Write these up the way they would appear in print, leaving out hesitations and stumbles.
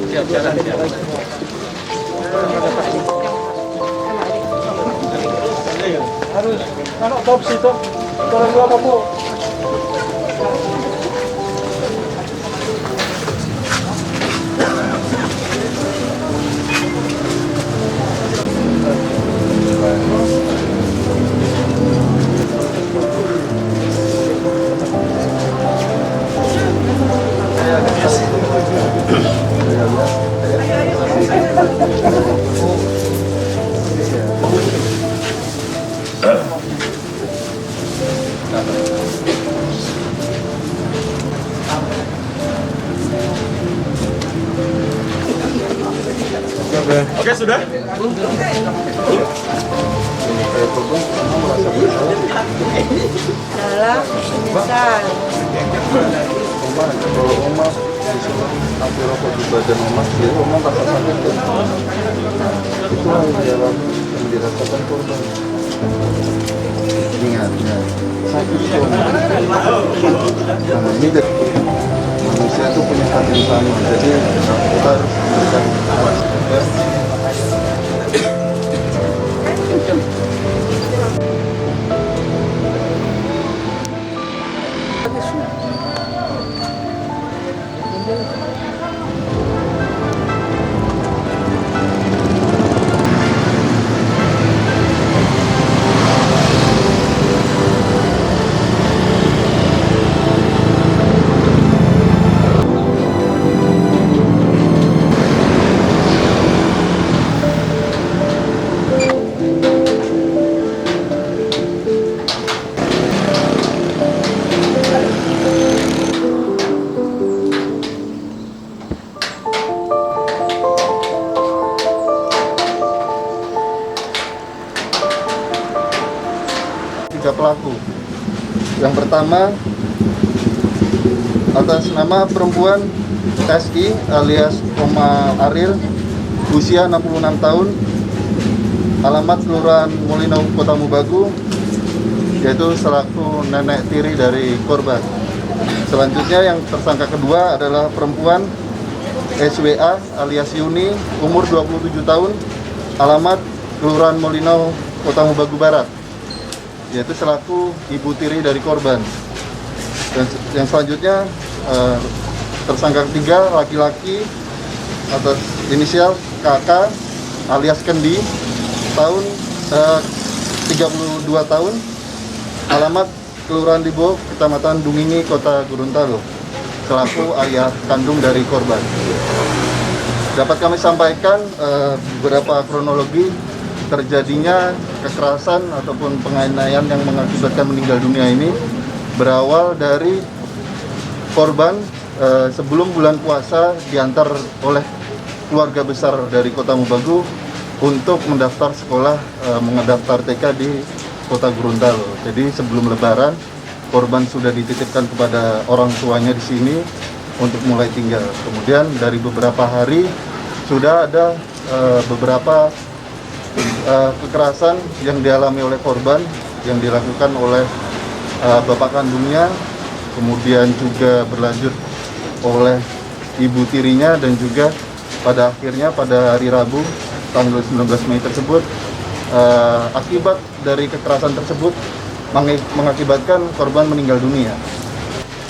Siap, jalan, siap. Harus kan otopsi tuh. Orang tua apa, Bu? Oke, sudah? Dalam menyesal. Kalau Oma api rokok di badan Oma, jadi Oma rasa sakit tuh. Itu dalam yang dirasakan korban. Ingat, ya. Sakit tuh. Nah, ini manusia tuh punya hati yang sama, jadi kita harus memberikan tiga pelaku. Yang pertama, atas nama perempuan SI alias Oma Aril, usia 66 tahun, alamat Kelurahan Molinau, Kota Mubagu, yaitu selaku nenek tiri dari korban. Selanjutnya yang tersangka kedua adalah perempuan SWA alias Yuni, umur 27 tahun, alamat Kelurahan Molinau, Kota Mubagu Barat, yaitu selaku ibu tiri dari korban. Dan yang selanjutnya tersangka ketiga laki-laki atas inisial KK alias Kendi, tahun 32 tahun, alamat Kelurahan Libo, Kecamatan Dungingi, Kota Gorontalo, selaku ayah kandung dari korban. Dapat kami sampaikan beberapa kronologi terjadinya kekerasan ataupun penganiayaan yang mengakibatkan meninggal dunia ini berawal dari korban sebelum bulan puasa diantar oleh keluarga besar dari Kota Mubagu untuk mendaftar sekolah, mendaftar TK di Kota Gorontalo. Jadi sebelum Lebaran korban sudah dititipkan kepada orang tuanya di sini untuk mulai tinggal. Kemudian dari beberapa hari sudah ada beberapa kekerasan yang dialami oleh korban yang dilakukan oleh bapak kandungnya, kemudian juga berlanjut oleh ibu tirinya, dan juga pada akhirnya pada hari Rabu tanggal 19 Mei tersebut akibat dari kekerasan tersebut mengakibatkan korban meninggal dunia.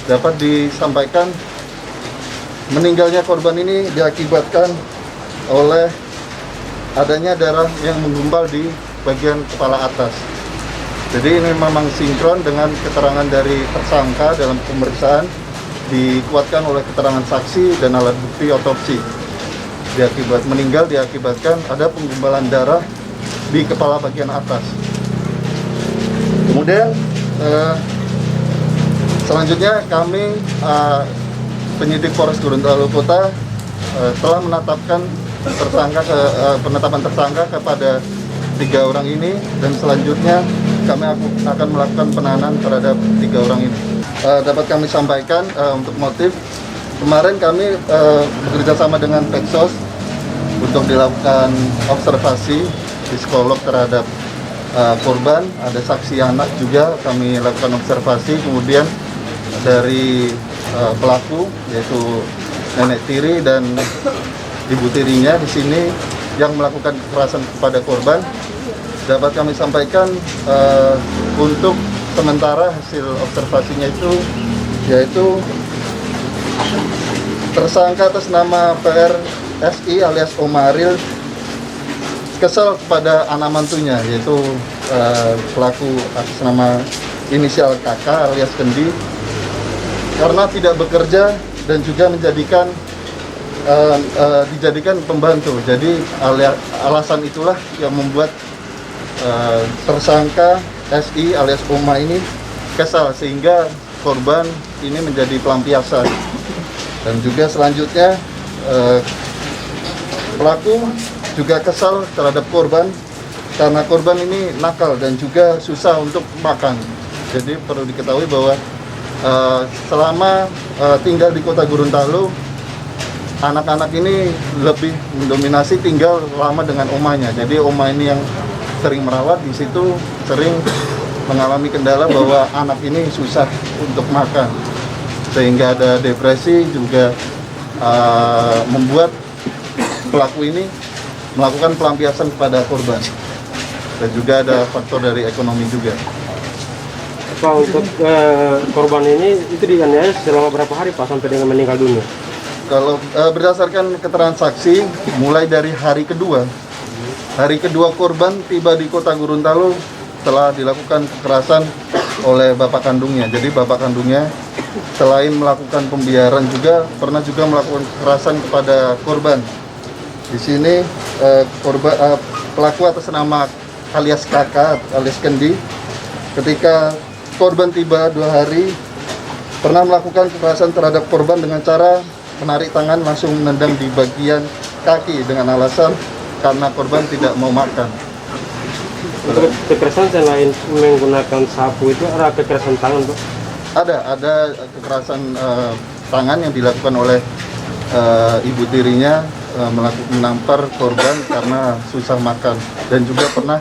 Dapat disampaikan meninggalnya korban ini diakibatkan oleh adanya darah yang menggumpal di bagian kepala atas. Jadi ini memang sinkron dengan keterangan dari tersangka dalam pemeriksaan, dikuatkan oleh keterangan saksi dan alat bukti otopsi. Meninggal diakibatkan ada penggumpalan darah di kepala bagian atas. Kemudian selanjutnya kami penyidik Polres Gorontalo Kota telah menetapkan penetapan tersangka kepada 3 orang ini, dan selanjutnya kami akan melakukan penahanan terhadap 3 orang ini. Dapat kami sampaikan untuk motif, kemarin kami bekerja sama dengan Peksos untuk dilakukan observasi psikolog terhadap korban, ada saksi anak juga kami lakukan observasi. Kemudian dari pelaku, yaitu nenek tiri dan ibu tirinya di sini yang melakukan kekerasan kepada korban. Dapat kami sampaikan untuk sementara hasil observasinya itu yaitu tersangka atas nama PRSI alias Omaril kesal kepada anak mantunya, yaitu pelaku atas nama inisial KK alias Kendi, karena tidak bekerja dan juga dijadikan pembantu. Jadi alasan itulah yang membuat tersangka SI alias Oma ini kesal, sehingga korban ini menjadi pelampiasan. Dan juga selanjutnya pelaku juga kesal terhadap korban karena korban ini nakal dan juga susah untuk makan. Jadi perlu diketahui bahwa selama tinggal di Kota Gorontalo, anak-anak ini lebih mendominasi tinggal lama dengan omanya. Jadi oma ini yang sering merawat, di situ sering mengalami kendala bahwa anak ini susah untuk makan, sehingga ada depresi, juga membuat pelaku ini melakukan pelampiasan kepada korban. Dan juga ada faktor dari ekonomi juga. Pak, untuk korban ini itu dianiaya selama berapa hari Pak sampai dengan meninggal dunia? Kalau berdasarkan keterangan saksi, mulai dari hari kedua korban tiba di Kota Gorontalo setelah dilakukan kekerasan oleh bapak kandungnya. Jadi bapak kandungnya selain melakukan pembiaran juga pernah juga melakukan kekerasan kepada korban. Di sini pelaku atas nama alias KK alias Kendi, ketika korban tiba 2 hari, pernah melakukan kekerasan terhadap korban dengan cara menarik tangan langsung menendang di bagian kaki dengan alasan karena korban tidak mau makan. Untuk kekerasan selain menggunakan sapu itu ada kekerasan tangan, Pak? Ada kekerasan tangan yang dilakukan oleh ibu tirinya, menampar korban karena susah makan, dan juga pernah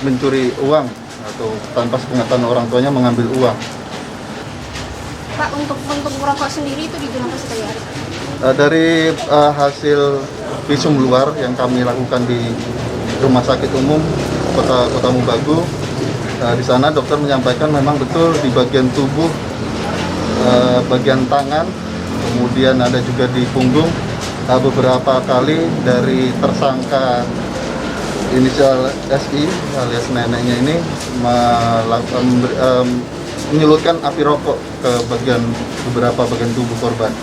mencuri uang atau tanpa sepengetahuan orang tuanya mengambil uang. Pak, untuk merokok sendiri itu digunakan setiap hari? Dari hasil visum luar yang kami lakukan di Rumah Sakit Umum Kota Mubagu, di sana dokter menyampaikan memang betul di bagian tubuh, bagian tangan, kemudian ada juga di punggung, beberapa kali dari tersangka inisial SI alias neneknya ini menyulutkan api rokok ke beberapa bagian tubuh korban.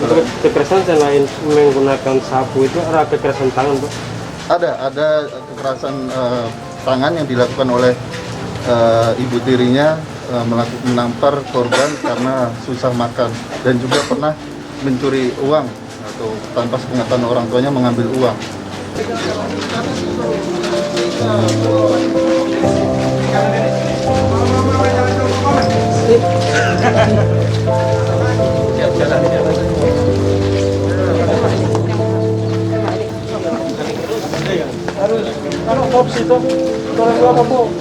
Untuk kekerasan selain menggunakan sapu itu ada kekerasan tangan, Pak? Ada kekerasan tangan yang dilakukan oleh ibu tirinya, menampar korban karena susah makan, dan juga pernah mencuri uang atau tanpa sepengetahuan orang tuanya mengambil uang. Harus otopsi itu orang apa Bu?